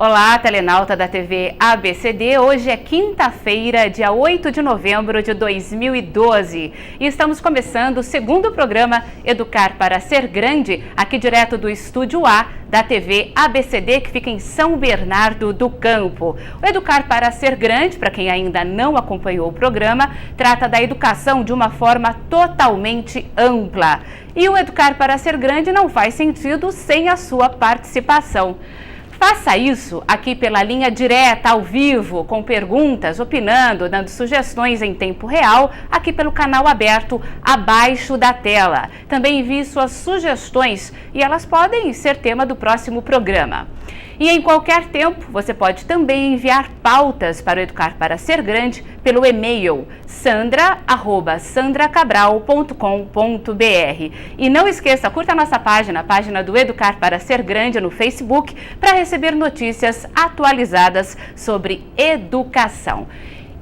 Olá, telenauta da TV ABCD. Hoje é quinta-feira, dia 8 de novembro de 2012 e estamos começando o segundo programa Educar para Ser Grande, aqui direto do Estúdio A da TV ABCD, que fica em São Bernardo do Campo. O Educar para Ser Grande, para quem ainda não acompanhou o programa, trata da educação de uma forma totalmente ampla. E o Educar para Ser Grande não faz sentido sem a sua participação. Faça isso aqui pela linha direta, ao vivo, com perguntas, opinando, dando sugestões em tempo real, aqui pelo canal aberto abaixo da tela. Também envie suas sugestões e elas podem ser tema do próximo programa. E em qualquer tempo, você pode também enviar pautas para o Educar para Ser Grande pelo e-mail sandra@sandracabral.com.br. E não esqueça, curta a nossa página, a página do Educar para Ser Grande no Facebook, para receber notícias atualizadas sobre educação.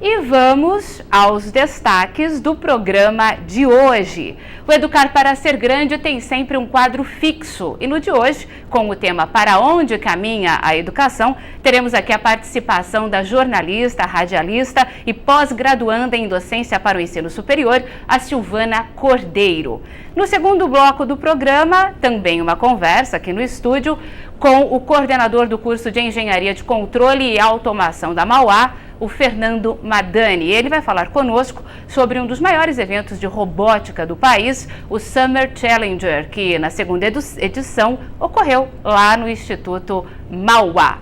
E vamos aos destaques do programa de hoje. O Educar para Ser Grande tem sempre um quadro fixo e no de hoje, com o tema Para onde caminha a educação, teremos aqui a participação da jornalista, radialista e pós-graduanda em docência para o ensino superior, a Silvana Cordeiro. No segundo bloco do programa, também uma conversa aqui no estúdio com o coordenador do curso de Engenharia de Controle e Automação da Mauá, o Fernando Madani. Ele vai falar conosco sobre um dos maiores eventos de robótica do país, o Summer Challenger, que na segunda edição ocorreu lá no Instituto Mauá.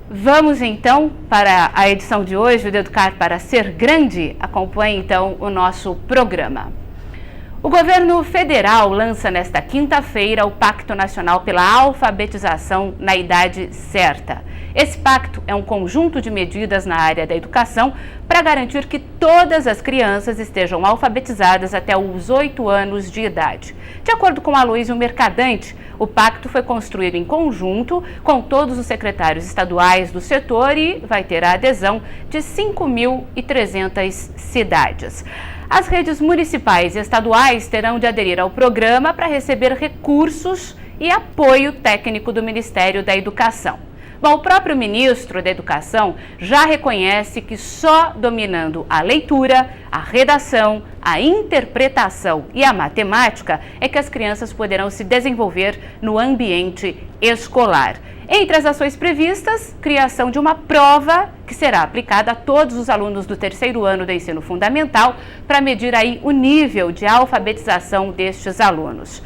Vamos então para a edição de hoje do Educar para Ser Grande. Acompanhe então o nosso programa. O governo federal lança nesta quinta-feira o Pacto Nacional pela Alfabetização na Idade Certa. Esse pacto é um conjunto de medidas na área da educação para garantir que todas as crianças estejam alfabetizadas até os 8 anos de idade. De acordo com Aloysio Mercadante, o pacto foi construído em conjunto com todos os secretários estaduais do setor e vai ter a adesão de 5.300 cidades. As redes municipais e estaduais terão de aderir ao programa para receber recursos e apoio técnico do Ministério da Educação. Bom, o próprio ministro da Educação já reconhece que só dominando a leitura, a redação, a interpretação e a matemática é que as crianças poderão se desenvolver no ambiente escolar. Entre as ações previstas, criação de uma prova que será aplicada a todos os alunos do terceiro ano do ensino fundamental para medir aí o nível de alfabetização destes alunos.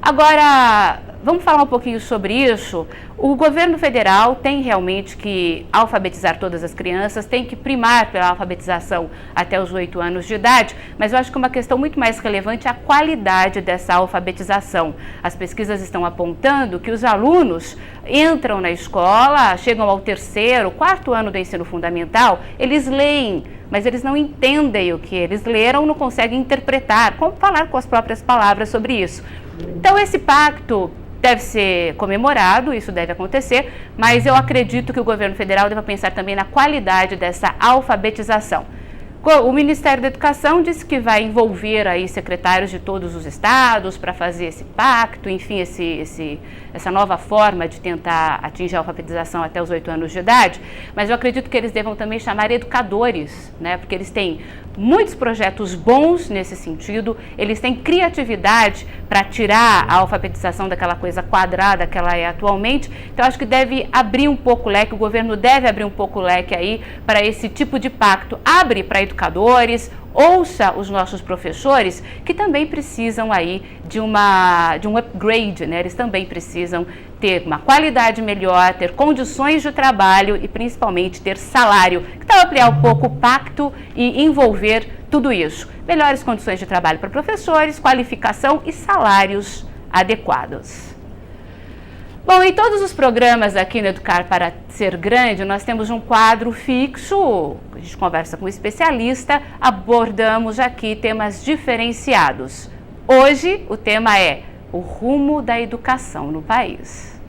Agora, vamos falar um pouquinho sobre isso. O governo federal tem realmente que alfabetizar todas as crianças, tem que primar pela alfabetização até os 8 anos de idade, mas eu acho que uma questão muito mais relevante é a qualidade dessa alfabetização. As pesquisas estão apontando que os alunos entram na escola, chegam ao terceiro, quarto ano do ensino fundamental, eles leem, mas eles não entendem o que eles leram, não conseguem interpretar, como falar com as próprias palavras sobre isso. Então esse pacto deve ser comemorado, isso deve acontecer, mas eu acredito que o governo federal deve pensar também na qualidade dessa alfabetização. O Ministério da Educação disse que vai envolver aí secretários de todos os estados para fazer esse pacto, enfim, essa nova forma de tentar atingir a alfabetização até os 8 anos de idade, mas eu acredito que eles devam também chamar educadores, né? Porque eles têm muitos projetos bons nesse sentido, eles têm criatividade para tirar a alfabetização daquela coisa quadrada que ela é atualmente, então acho que deve abrir um pouco o leque, o governo deve abrir um pouco o leque aí para esse tipo de pacto. Abre para educadores, ouça os nossos professores que também precisam aí de um upgrade, né? Eles também precisam ter uma qualidade melhor, ter condições de trabalho e principalmente ter salário. Então ampliar um pouco o pacto e envolver tudo isso. Melhores condições de trabalho para professores, qualificação e salários adequados. Bom, em todos os programas aqui no Educar para Ser Grande, nós temos um quadro fixo, a gente conversa com um especialista, abordamos aqui temas diferenciados. Hoje o tema é o rumo da educação no país.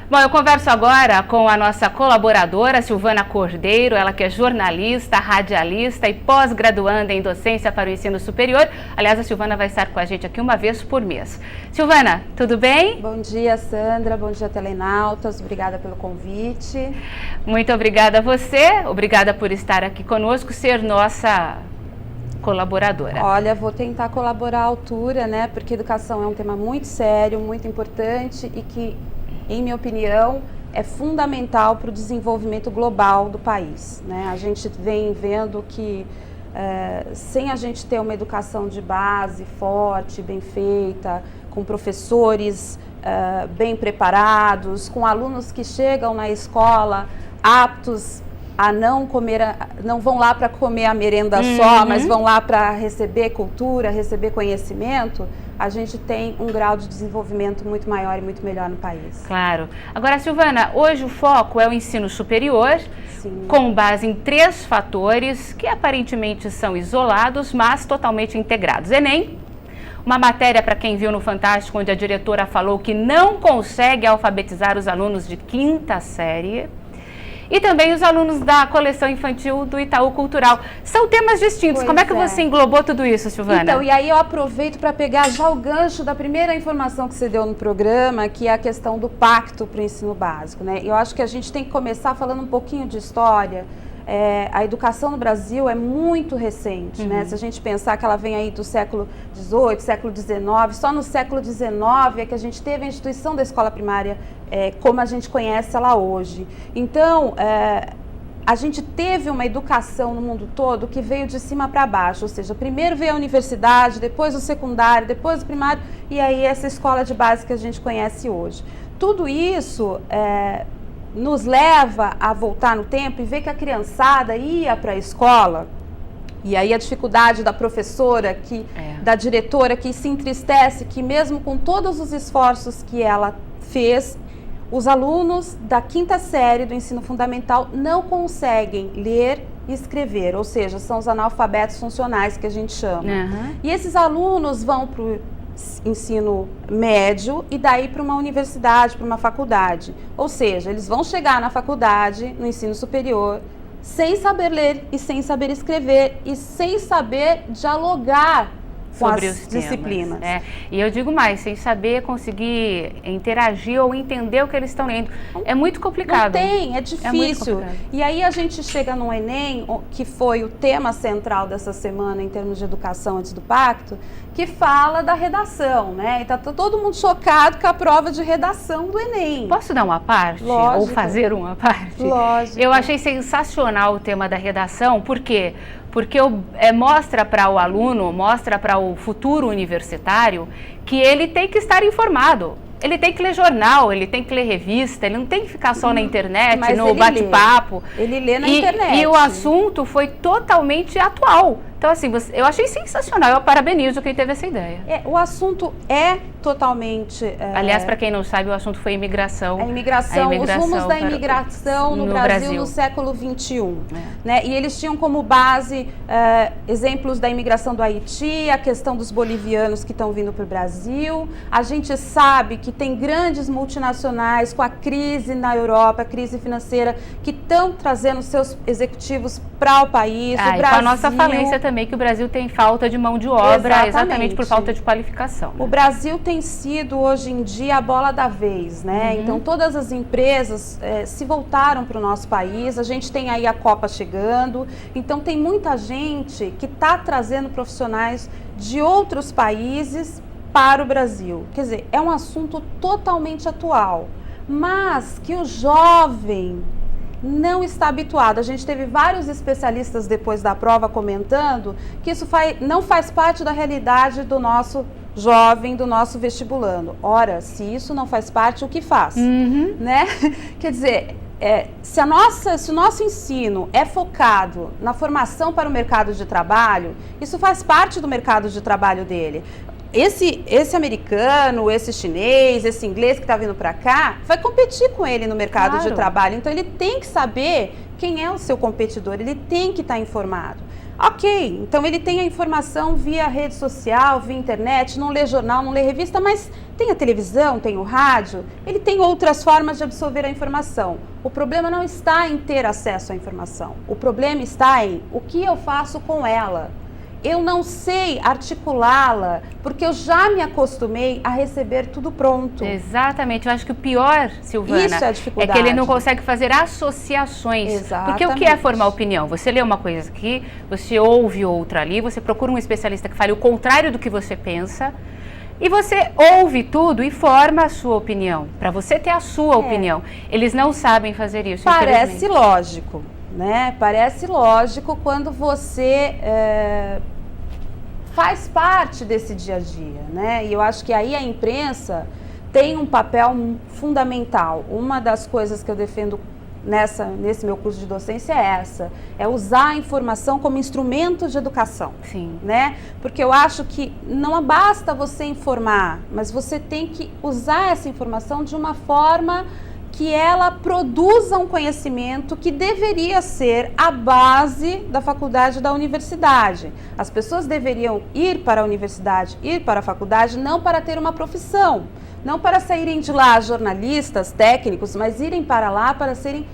Bom, eu converso agora com a nossa colaboradora, Silvana Cordeiro, ela que é jornalista, radialista e pós-graduanda em docência para o ensino superior. Aliás, a Silvana vai estar com a gente aqui uma vez por mês. Silvana, tudo bem? Bom dia, Sandra. Bom dia, telenautas. Obrigada pelo convite. Muito obrigada a você. Obrigada por estar aqui conosco, ser nossa colaboradora. Olha, vou tentar colaborar à altura, né? Porque educação é um tema muito sério, muito importante e que, em minha opinião, é fundamental para o desenvolvimento global do país, né? A gente vem vendo que sem a gente ter uma educação de base forte, bem feita, com professores bem preparados, com alunos que chegam na escola aptos a não vão lá para comer a merenda só, mas vão lá para receber cultura, receber conhecimento, a gente tem um grau de desenvolvimento muito maior e muito melhor no país. Claro. Agora, Silvana, hoje o foco é o ensino superior, Sim. Com base em 3 fatores que aparentemente são isolados, mas totalmente integrados. Enem, uma matéria para quem viu no Fantástico, onde a diretora falou que não consegue alfabetizar os alunos de 5ª série. E também os alunos da coleção infantil do Itaú Cultural. São temas distintos. Como é que você englobou tudo isso, Silvana? Então, e aí eu aproveito para pegar já o gancho da primeira informação que você deu no programa, que é a questão do pacto para o ensino básico, né? Eu acho que a gente tem que começar falando um pouquinho de história. A educação no Brasil é muito recente, né? Se a gente pensar que ela vem aí do século XVIII, século XIX, só no século XIX é que a gente teve a instituição da escola primária como a gente conhece ela hoje. Então, a gente teve uma educação no mundo todo que veio de cima para baixo, ou seja, primeiro veio a universidade, depois o secundário, depois o primário, e aí essa escola de base que a gente conhece hoje. Tudo isso nos leva a voltar no tempo e ver que a criançada ia para a escola, e aí a dificuldade da professora, da diretora, que se entristece, que mesmo com todos os esforços que ela fez, os alunos da 5ª série do ensino fundamental não conseguem ler e escrever, ou seja, são os analfabetos funcionais que a gente chama. E esses alunos vão para o ensino médio e daí para uma universidade, para uma faculdade. Ou seja, eles vão chegar na faculdade, no ensino superior, sem saber ler e sem saber escrever e sem saber dialogar com sobre as os disciplinas. Temas, E eu digo mais, sem saber conseguir interagir ou entender o que eles estão lendo. É muito complicado. Não tem, é difícil. E aí a gente chega no Enem, que foi o tema central dessa semana em termos de educação antes do pacto, que fala da redação, né? E tá todo mundo chocado com a prova de redação do Enem. Posso dar uma parte? Lógico. Ou fazer uma parte? Lógico. Eu achei sensacional o tema da redação, por quê? Porque mostra para o aluno, mostra para o futuro universitário que ele tem que estar informado. Ele tem que ler jornal, ele tem que ler revista, ele não tem que ficar só na internet, no bate-papo. Ele lê na internet. E o assunto foi totalmente atual. Então, assim, eu achei sensacional. Eu parabenizo quem teve essa ideia. O assunto é totalmente... Aliás, para quem não sabe, o assunto foi imigração. A imigração, os rumos da imigração no Brasil no século XXI. Né? E eles tinham como base exemplos da imigração do Haiti, a questão dos bolivianos que estão vindo para o Brasil. A gente sabe que tem grandes multinacionais com a crise na Europa, a crise financeira, que estão trazendo seus executivos para o país. O Brasil, e com a nossa falência também, que o Brasil tem falta de mão de obra, exatamente por falta de qualificação. O Brasil tem sido, hoje em dia, a bola da vez, né? Então, todas as empresas se voltaram para o nosso país, a gente tem aí a Copa chegando, então tem muita gente que está trazendo profissionais de outros países para o Brasil. Quer dizer, é um assunto totalmente atual, mas que o jovem não está habituado. A gente teve vários especialistas depois da prova comentando que isso não faz parte da realidade do nosso jovem, do nosso vestibulando. Ora, se isso não faz parte, o que faz? Né? Quer dizer, se o nosso ensino é focado na formação para o mercado de trabalho, isso faz parte do mercado de trabalho dele. Esse americano, esse chinês, esse inglês que está vindo para cá, vai competir com ele no mercado de trabalho. Então, ele tem que saber quem é o seu competidor, ele tem que estar informado. Ok, então ele tem a informação via rede social, via internet, não lê jornal, não lê revista, mas tem a televisão, tem o rádio, ele tem outras formas de absorver a informação. O problema não está em ter acesso à informação, o problema está em o que eu faço com ela. Eu não sei articulá-la, porque eu já me acostumei a receber tudo pronto. Exatamente. Eu acho que o pior, Silvana, isso é a dificuldade. É que ele não consegue fazer associações. Exatamente. Porque o que é formar opinião? Você lê uma coisa aqui, você ouve outra ali, você procura um especialista que fale o contrário do que você pensa, e você ouve tudo e forma a sua opinião, para você ter a sua opinião. Eles não sabem fazer isso, parece lógico, né? Parece lógico quando você faz parte desse dia a dia, né? E eu acho que aí a imprensa tem um papel fundamental. Uma das coisas que eu defendo nesse meu curso de docência é essa, é usar a informação como instrumento de educação. Sim. Né? Porque eu acho que não basta você informar, mas você tem que usar essa informação de uma forma que ela produza um conhecimento que deveria ser a base da faculdade, da universidade. As pessoas deveriam ir para a universidade, ir para a faculdade, não para ter uma profissão, não para saírem de lá jornalistas, técnicos, mas irem para lá para serem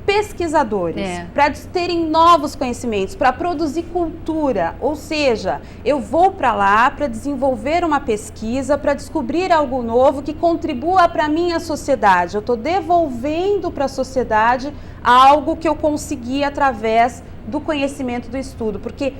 pesquisadores, para terem novos conhecimentos, para produzir cultura. Ou seja, eu vou para lá para desenvolver uma pesquisa, para descobrir algo novo que contribua para a minha sociedade. Eu estou devolvendo para a sociedade algo que eu consegui através do conhecimento do estudo. Porque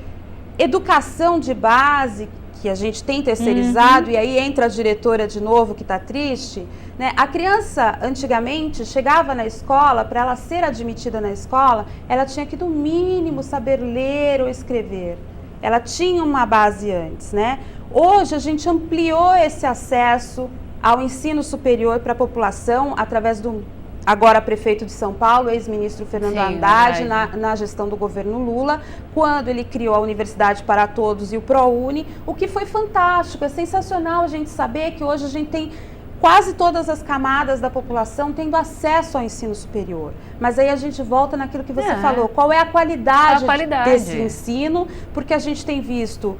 educação de base, que a gente tem terceirizado, e aí entra a diretora de novo que está triste, né? A criança antigamente chegava na escola, para ela ser admitida na escola, ela tinha que no mínimo saber ler ou escrever. Ela tinha uma base antes, né? Hoje a gente ampliou esse acesso ao ensino superior para a população através do agora prefeito de São Paulo, ex-ministro Fernando Haddad, na gestão do governo Lula, quando ele criou a Universidade para Todos e o ProUni, o que foi fantástico. É sensacional a gente saber que hoje a gente tem quase todas as camadas da população tendo acesso ao ensino superior. Mas aí a gente volta naquilo que você falou, qual é a qualidade desse ensino, porque a gente tem visto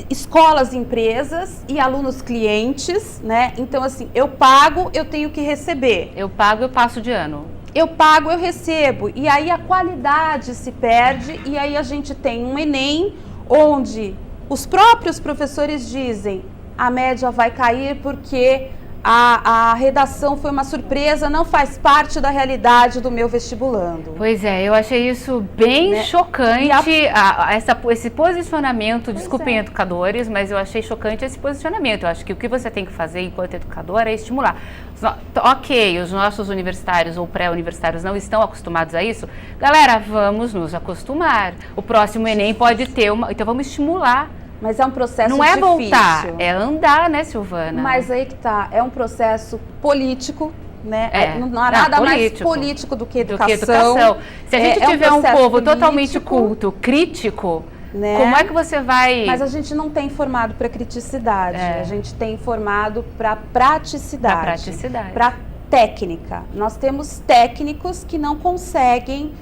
escolas, empresas e alunos clientes, né? Então, assim, eu pago, eu tenho que receber. Eu pago, eu passo de ano. Eu pago, eu recebo. E aí a qualidade se perde e aí a gente tem um Enem onde os próprios professores dizem a média vai cair porque a redação foi uma surpresa, não faz parte da realidade do meu vestibulando. Pois é, eu achei isso bem chocante, esse posicionamento, desculpem educadores, mas eu achei chocante esse posicionamento. Eu acho que o que você tem que fazer enquanto educador é estimular. Ok, os nossos universitários ou pré-universitários não estão acostumados a isso. Galera, vamos nos acostumar. O próximo Enem pode ter uma... Então vamos estimular. Mas é um processo difícil. Não é voltar, difícil. É andar, né, Silvana? Mas aí que tá, é um processo político, né? Não há nada mais político do que educação. Se a gente tiver um povo totalmente culto, crítico, né? Como é que você vai... Mas a gente não tem formado para criticidade, a gente tem formado para praticidade. Para técnica. Nós temos técnicos que não conseguem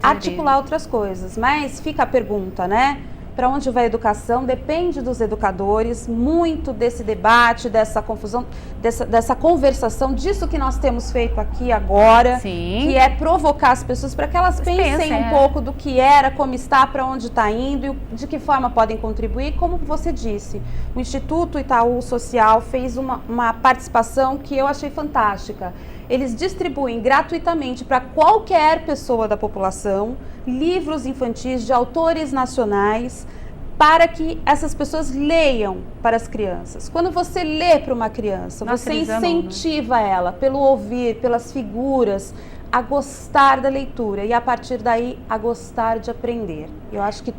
articular outras coisas. Mas fica a pergunta, né? Para onde vai a educação? Depende dos educadores, muito desse debate, dessa confusão, dessa conversação, disso que nós temos feito aqui agora, que é provocar as pessoas para que elas pensem um pouco do que era, como está, para onde está indo e de que forma podem contribuir. Como você disse, o Instituto Itaú Social fez uma participação que eu achei fantástica. Eles distribuem gratuitamente para qualquer pessoa da população livros infantis de autores nacionais para que essas pessoas leiam para as crianças. Quando você lê para uma criança, você incentiva ela pelo ouvir, pelas figuras, a gostar da leitura e a partir daí a gostar de aprender. Eu acho que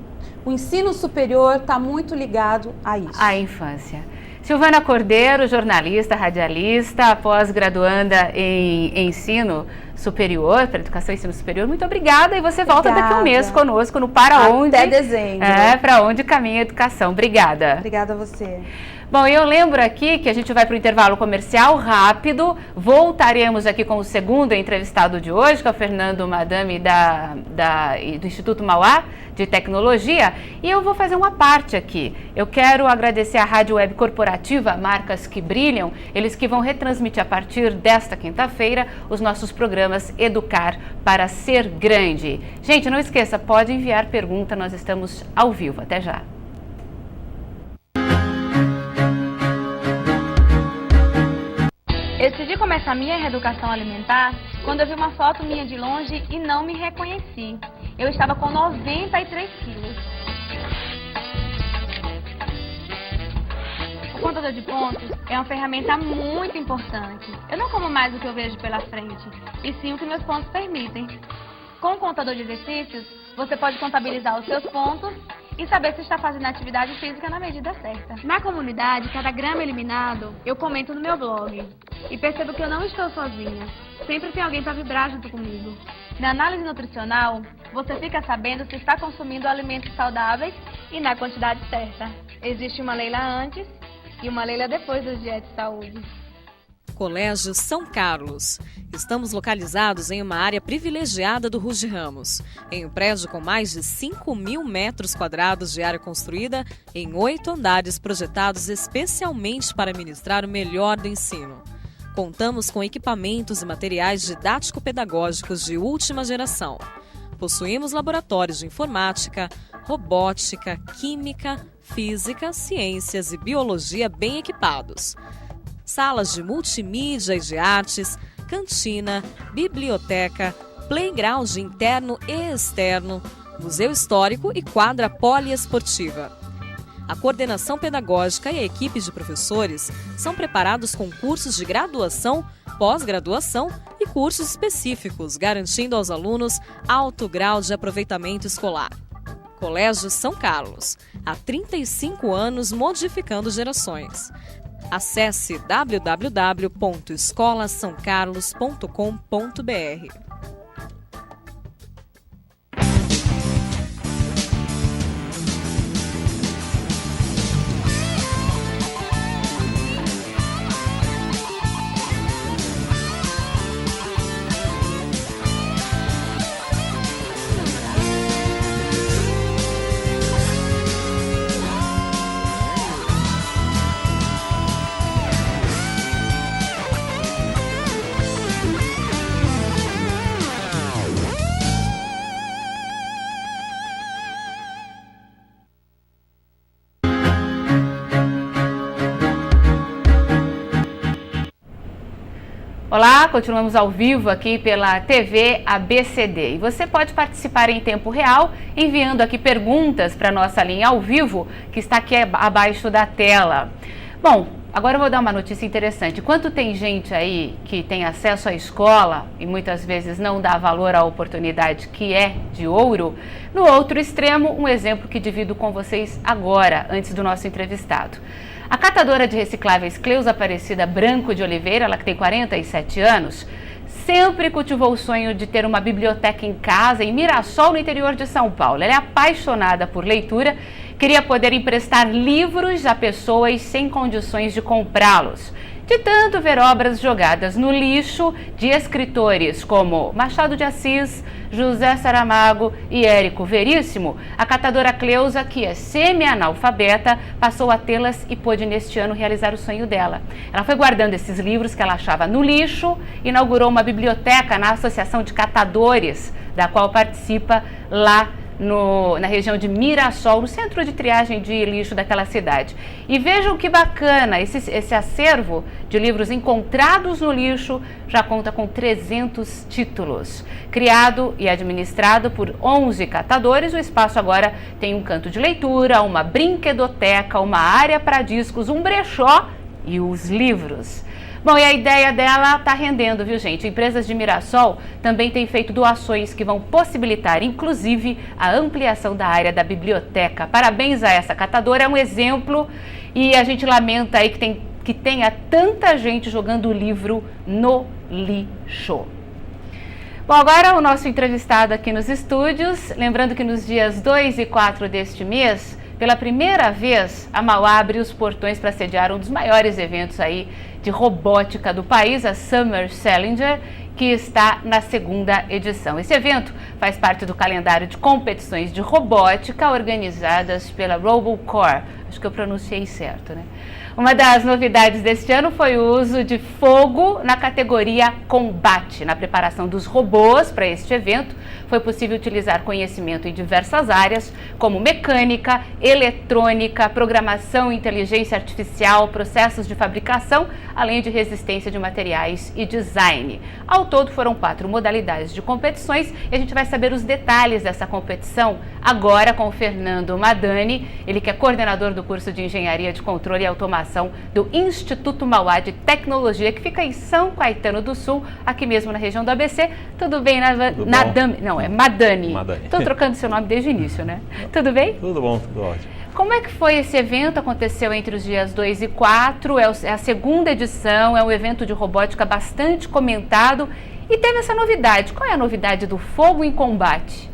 o ensino superior está muito ligado a isso. A infância. Silvana Cordeiro, jornalista, radialista, pós-graduanda em ensino superior, para educação e ensino superior, muito obrigada. E você volta daqui a um mês conosco no Para Onde... Até dezembro. Para onde caminha a educação. Obrigada. Obrigada a você. Bom, eu lembro aqui que a gente vai para o intervalo comercial rápido, voltaremos aqui com o segundo entrevistado de hoje, que é o Fernando Madame do Instituto Mauá de Tecnologia, e eu vou fazer uma parte aqui. Eu quero agradecer à Rádio Web Corporativa Marcas que Brilham, eles que vão retransmitir a partir desta quinta-feira os nossos programas Educar para Ser Grande. Gente, não esqueça, pode enviar pergunta, nós estamos ao vivo. Até já. Eu decidi começar minha reeducação alimentar quando eu vi uma foto minha de longe e não me reconheci. Eu estava com 93 quilos. O contador de pontos é uma ferramenta muito importante. Eu não como mais do que eu vejo pela frente, e sim o que meus pontos permitem. Com o contador de exercícios, você pode contabilizar os seus pontos e saber se está fazendo atividade física na medida certa. Na comunidade, cada grama eliminado, eu comento no meu blog. E percebo que eu não estou sozinha. Sempre tem alguém para vibrar junto comigo. Na análise nutricional, você fica sabendo se está consumindo alimentos saudáveis e na quantidade certa. Existe uma Leila antes e uma Leila depois do Dieta e Saúde. Colégio São Carlos. Estamos localizados em uma área privilegiada do Ruge Ramos, em um prédio com mais de 5.000 metros quadrados de área construída em 8 andares projetados especialmente para ministrar o melhor do ensino. Contamos com equipamentos e materiais didático-pedagógicos de última geração. Possuímos laboratórios de informática, robótica, química, física, ciências e biologia bem equipados. Salas de multimídia e de artes, cantina, biblioteca, playground interno e externo, museu histórico e quadra poliesportiva. A coordenação pedagógica e a equipe de professores são preparados com cursos de graduação, pós-graduação e cursos específicos, garantindo aos alunos alto grau de aproveitamento escolar. Colégio São Carlos, há 35 anos modificando gerações. Acesse www.escolasaocarlos.com.br. Olá, continuamos ao vivo aqui pela TV ABCD e você pode participar em tempo real enviando aqui perguntas para a nossa linha ao vivo que está aqui abaixo da tela. Bom, agora eu vou dar uma notícia interessante. Quanto tem gente aí que tem acesso à escola e muitas vezes não dá valor à oportunidade que é de ouro, no outro extremo, um exemplo que divido com vocês agora, antes do nosso entrevistado. A catadora de recicláveis Cleusa Aparecida Branco de Oliveira, ela que tem 47 anos, sempre cultivou o sonho de ter uma biblioteca em casa em Mirassol, no interior de São Paulo. Ela é apaixonada por leitura, queria poder emprestar livros a pessoas sem condições de comprá-los. De tanto ver obras jogadas no lixo de escritores como Machado de Assis, José Saramago e Érico Veríssimo, a catadora Cleusa, que é semi-analfabeta, passou a tê-las e pôde neste ano realizar o sonho dela. Ela foi guardando esses livros que ela achava no lixo, inaugurou uma biblioteca na Associação de Catadores, da qual participa lá na região de Mirassol, no centro de triagem de lixo daquela cidade. E vejam que bacana, esse acervo de livros encontrados no lixo já conta com 300 títulos. Criado e administrado por 11 catadores, o espaço agora tem um canto de leitura, uma brinquedoteca, uma área para discos, um brechó e os livros. Bom, e a ideia dela está rendendo, viu, gente? Empresas de Mirassol também têm feito doações que vão possibilitar, inclusive, a ampliação da área da biblioteca. Parabéns a essa catadora, é um exemplo e a gente lamenta aí que tenha tanta gente jogando livro no lixo. Bom, agora o nosso entrevistado aqui nos estúdios, lembrando que nos dias 2 e 4 deste mês, Pela primeira vez, a Mauá abriu os portões para sediar um dos maiores eventos aí de robótica do país, a Summer Challenger, que está na 2ª edição. Esse evento faz parte do calendário de competições de robótica organizadas pela RoboCore. Acho que eu pronunciei certo, né? Uma das novidades deste ano foi o uso de fogo na categoria combate. Na preparação dos robôs para este evento, foi possível utilizar conhecimento em diversas áreas, como mecânica, eletrônica, programação, inteligência artificial, processos de fabricação, além de resistência de materiais e design. Ao todo, foram 4 modalidades de competições e a gente vai saber os detalhes dessa competição agora com o Fernando Madani, ele que é coordenador do curso de Engenharia de Controle e Automação do Instituto Mauá de Tecnologia, que fica em São Caetano do Sul, aqui mesmo na região do ABC. Tudo bem, Madani? Não, é Madani. Estou trocando seu nome desde o início, né? Tudo bem? Tudo bom, tudo ótimo. Como é que foi esse evento? Aconteceu entre os dias 2 e 4, é a 2ª edição, é um evento de robótica bastante comentado e teve essa novidade. Qual é a novidade do fogo em combate?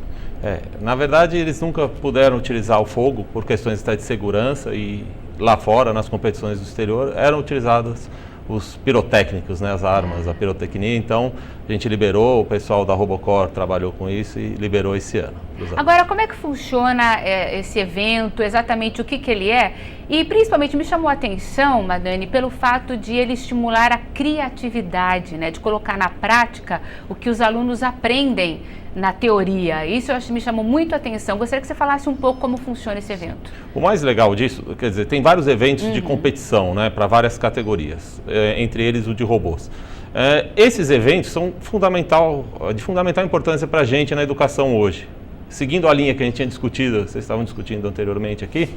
Na verdade, eles nunca puderam utilizar o fogo por questões de segurança e lá fora, nas competições do exterior, eram utilizados os pirotécnicos, né, as armas, a pirotecnia. Então, a gente liberou, o pessoal da RoboCore trabalhou com isso e liberou esse ano. Agora, como é que funciona esse evento, exatamente o que ele é? E, principalmente, me chamou a atenção, Madani, pelo fato de ele estimular a criatividade, né, de colocar na prática o que os alunos aprendem na teoria. Isso me chamou muito a atenção. Gostaria que você falasse um pouco como funciona esse evento. O mais legal disso, quer dizer, tem vários eventos de competição, né, para várias categorias, entre eles o de robôs. Esses eventos são de fundamental importância para a gente na educação hoje. Seguindo a linha que a gente tinha discutido, vocês estavam discutindo anteriormente aqui,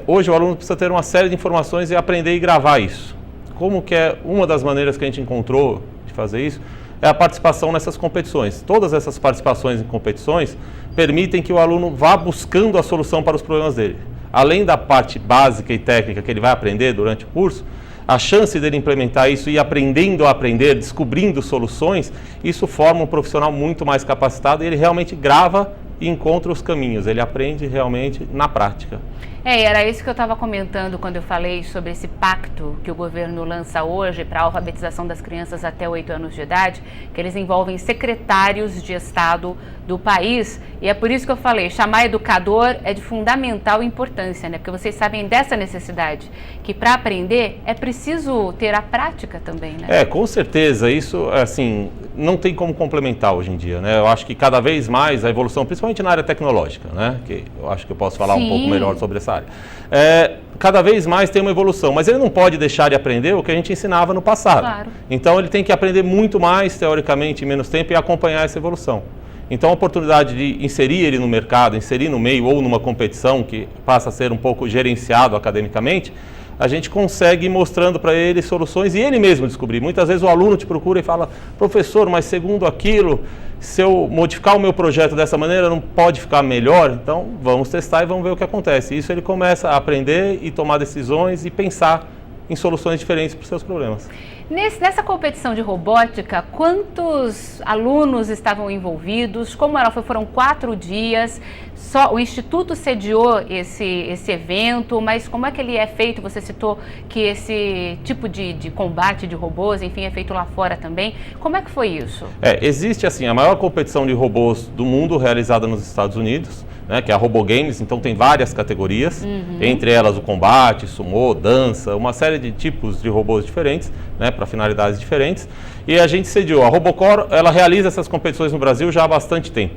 hoje o aluno precisa ter uma série de informações e aprender e gravar isso. Como que é uma das maneiras que a gente encontrou de fazer isso? É a participação nessas competições. Todas essas participações em competições permitem que o aluno vá buscando a solução para os problemas dele. Além da parte básica e técnica que ele vai aprender durante o curso, a chance dele implementar isso e aprendendo a aprender, descobrindo soluções, isso forma um profissional muito mais capacitado e ele realmente grava e encontra os caminhos. Ele aprende realmente na prática. Era isso que eu estava comentando quando eu falei sobre esse pacto que o governo lança hoje para a alfabetização das crianças até 8 anos de idade, que eles envolvem secretários de Estado do país. E é por isso que eu falei, chamar educador é de fundamental importância, né? Porque vocês sabem dessa necessidade, que para aprender é preciso ter a prática também, né? Com certeza. Isso, assim, não tem como complementar hoje em dia, né? Eu acho que cada vez mais a evolução, principalmente na área tecnológica, né? Que eu acho que eu posso falar um pouco melhor sobre essa área. Cada vez mais tem uma evolução, mas ele não pode deixar de aprender o que a gente ensinava no passado. Claro. Então ele tem que aprender muito mais, teoricamente, em menos tempo e acompanhar essa evolução. Então a oportunidade de inserir ele no mercado, inserir no meio ou numa competição que passa a ser um pouco gerenciado academicamente, a gente consegue ir mostrando para ele soluções e ele mesmo descobrir. Muitas vezes o aluno te procura e fala, professor, mas segundo aquilo, se eu modificar o meu projeto dessa maneira, não pode ficar melhor? Então vamos testar e vamos ver o que acontece. Isso ele começa a aprender e tomar decisões e pensar em soluções diferentes para os seus problemas. Nessa competição de robótica, quantos alunos estavam envolvidos? Como ela foi? Foram 4 dias. O Instituto sediou esse evento, mas como é que ele é feito? Você citou que esse tipo de combate de robôs, enfim, é feito lá fora também. Como é que foi isso? Existe assim, a maior competição de robôs do mundo realizada nos Estados Unidos, né, que é a RoboGames, então tem várias categorias, entre elas o combate, sumô, dança, uma série de tipos de robôs diferentes, né, para finalidades diferentes. E a gente sediou. A RoboCore, ela realiza essas competições no Brasil já há bastante tempo.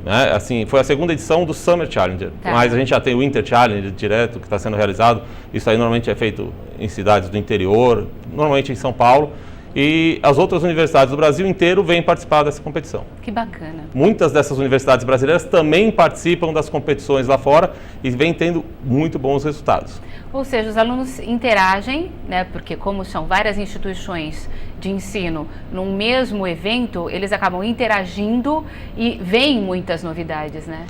Né? Assim, foi a 2ª edição do Summer Challenger, mas a gente já tem o Winter Challenger direto que está sendo realizado. Isso aí normalmente é feito em cidades do interior, normalmente em São Paulo. E as outras universidades do Brasil inteiro vêm participar dessa competição. Que bacana. Muitas dessas universidades brasileiras também participam das competições lá fora e vêm tendo muito bons resultados. Ou seja, os alunos interagem, né? Porque como são várias instituições de ensino num mesmo evento, eles acabam interagindo e veem muitas novidades, né?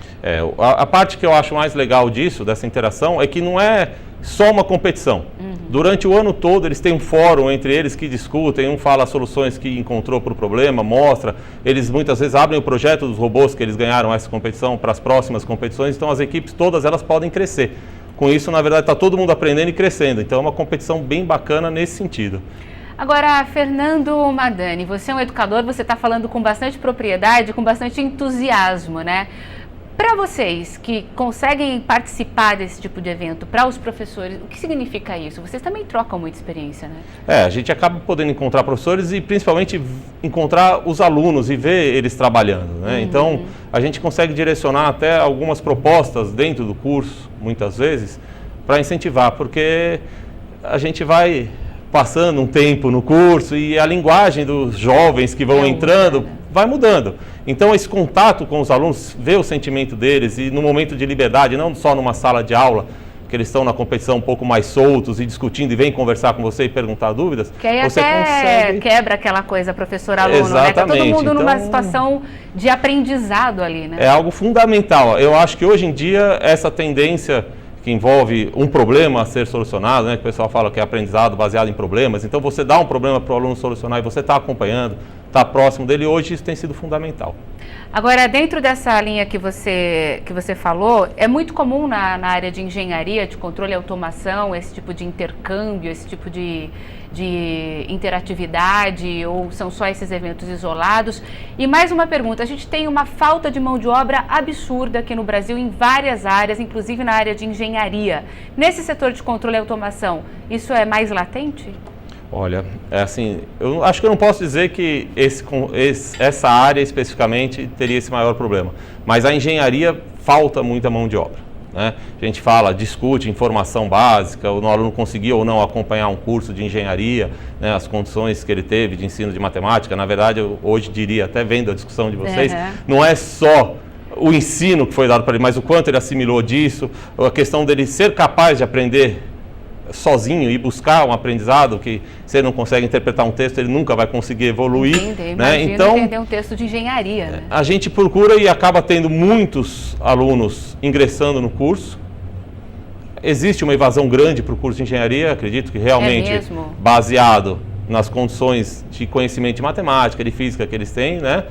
A parte que eu acho mais legal disso, dessa interação, é que não é só uma competição. Durante o ano todo eles têm um fórum entre eles que discutem, um fala as soluções que encontrou para o problema, mostra, eles muitas vezes abrem o projeto dos robôs que eles ganharam essa competição para as próximas competições, então as equipes todas elas podem crescer. Com isso, na verdade, está todo mundo aprendendo e crescendo, então é uma competição bem bacana nesse sentido. Agora, Fernando Madani, você é um educador, você está falando com bastante propriedade, com bastante entusiasmo, né? Para vocês que conseguem participar desse tipo de evento, para os professores, o que significa isso? Vocês também trocam muita experiência, né? A gente acaba podendo encontrar professores e principalmente encontrar os alunos e ver eles trabalhando, né? Então, a gente consegue direcionar até algumas propostas dentro do curso, muitas vezes, para incentivar, porque a gente vai passando um tempo no curso e a linguagem dos jovens que vão entrando vai mudando. Então, esse contato com os alunos, ver o sentimento deles e no momento de liberdade, não só numa sala de aula, que eles estão na competição um pouco mais soltos e discutindo e vêm conversar com você e perguntar dúvidas, que aí você até consegue... quebra aquela coisa professor-aluno, né? Está todo mundo numa situação de aprendizado ali, né? É algo fundamental. Eu acho que hoje em dia essa tendência que envolve um problema a ser solucionado, né, que o pessoal fala que é aprendizado baseado em problemas, então você dá um problema para o aluno solucionar e você está acompanhando, está próximo dele, hoje isso tem sido fundamental. Agora, dentro dessa linha que você falou, é muito comum na área de engenharia, de controle e automação, esse tipo de intercâmbio, esse tipo de interatividade, ou são só esses eventos isolados? E mais uma pergunta, a gente tem uma falta de mão de obra absurda aqui no Brasil em várias áreas, inclusive na área de engenharia. Nesse setor de controle e automação, isso é mais latente? Olha, é assim, eu acho que eu não posso dizer que essa área especificamente teria esse maior problema, mas a engenharia falta muita mão de obra, né? A gente fala, discute informação básica, o aluno conseguiu ou não acompanhar um curso de engenharia, né, as condições que ele teve de ensino de matemática. Na verdade, eu hoje diria, até vendo a discussão de vocês, não é só o ensino que foi dado para ele, mas o quanto ele assimilou disso, a questão dele ser capaz de aprender sozinho e buscar um aprendizado, que se ele não consegue interpretar um texto, ele nunca vai conseguir evoluir. Né? Então, entender um texto de engenharia. Né? A gente procura e acaba tendo muitos alunos ingressando no curso. Existe uma evasão grande para o curso de engenharia, acredito que realmente baseado nas condições de conhecimento de matemática, de física que eles têm, né?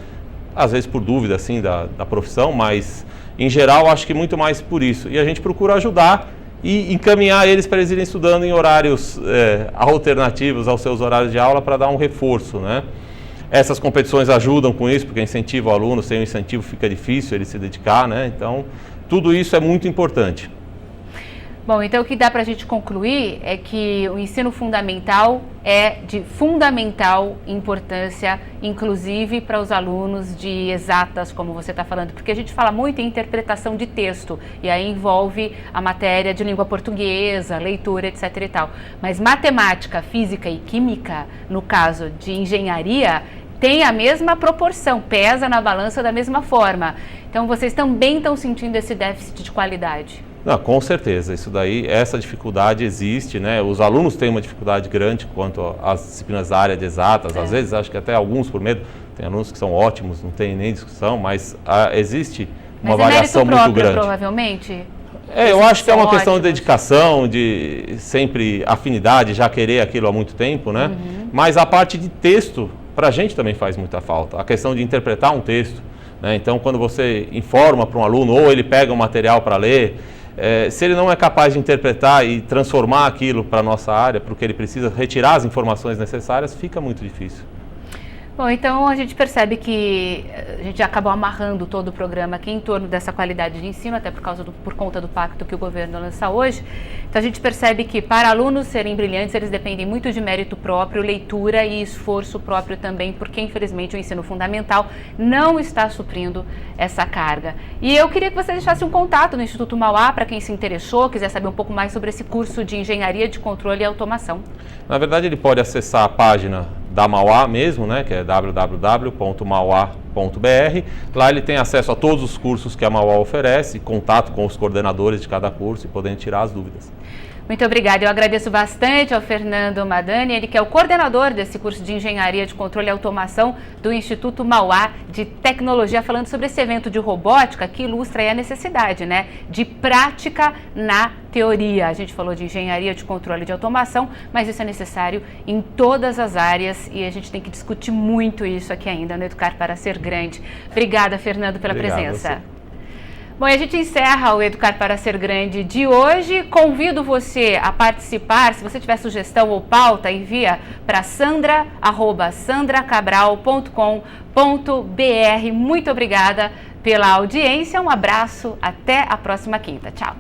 Às vezes por dúvida assim, da profissão, mas em geral acho que muito mais por isso. E a gente procura ajudar e encaminhar eles para eles irem estudando em horários alternativos aos seus horários de aula para dar um reforço, né? Essas competições ajudam com isso, porque incentiva o aluno, sem o incentivo fica difícil ele se dedicar, né? Então, tudo isso é muito importante. Bom, então o que dá para a gente concluir é que o ensino fundamental é de fundamental importância, inclusive para os alunos de exatas, como você está falando, porque a gente fala muito em interpretação de texto, e aí envolve a matéria de língua portuguesa, leitura, etc. e tal. Mas matemática, física e química, no caso de engenharia, tem a mesma proporção, pesa na balança da mesma forma. Então vocês também estão sentindo esse déficit de qualidade? Não, com certeza, isso daí, essa dificuldade existe, né? Os alunos têm uma dificuldade grande quanto às disciplinas da área de exatas, às vezes acho que até alguns por medo, tem alunos que são ótimos, não tem nem discussão, mas existe uma variação muito grande. Provavelmente? Eu acho que é uma questão de dedicação, de sempre afinidade, já querer aquilo há muito tempo, né? Mas a parte de texto, para a gente também faz muita falta, a questão de interpretar um texto, né? Então, quando você informa para um aluno, ou ele pega um material para ler, se ele não é capaz de interpretar e transformar aquilo para a nossa área, porque ele precisa retirar as informações necessárias, fica muito difícil. Bom, então a gente percebe que a gente acabou amarrando todo o programa aqui em torno dessa qualidade de ensino, até por conta do pacto que o governo lança hoje. Então a gente percebe que para alunos serem brilhantes, eles dependem muito de mérito próprio, leitura e esforço próprio também, porque infelizmente o ensino fundamental não está suprindo essa carga. E eu queria que você deixasse um contato no Instituto Mauá para quem se interessou, quiser saber um pouco mais sobre esse curso de Engenharia de Controle e Automação. Na verdade, ele pode acessar a página da Mauá mesmo, né, que é www.mauá.br. Lá ele tem acesso a todos os cursos que a Mauá oferece, contato com os coordenadores de cada curso e podendo tirar as dúvidas. Muito obrigada. Eu agradeço bastante ao Fernando Madani, ele que é o coordenador desse curso de Engenharia de Controle e Automação do Instituto Mauá de Tecnologia, falando sobre esse evento de robótica que ilustra aí a necessidade, né, de prática na teoria. A gente falou de engenharia de controle de automação, mas isso é necessário em todas as áreas e a gente tem que discutir muito isso aqui ainda no Educar para Ser Grande. Obrigada, Fernando, pela presença. Bom, e a gente encerra o Educar para Ser Grande de hoje. Convido você a participar. Se você tiver sugestão ou pauta, envia para sandra@sandracabral.com.br. Muito obrigada pela audiência. Um abraço. Até a próxima quinta. Tchau.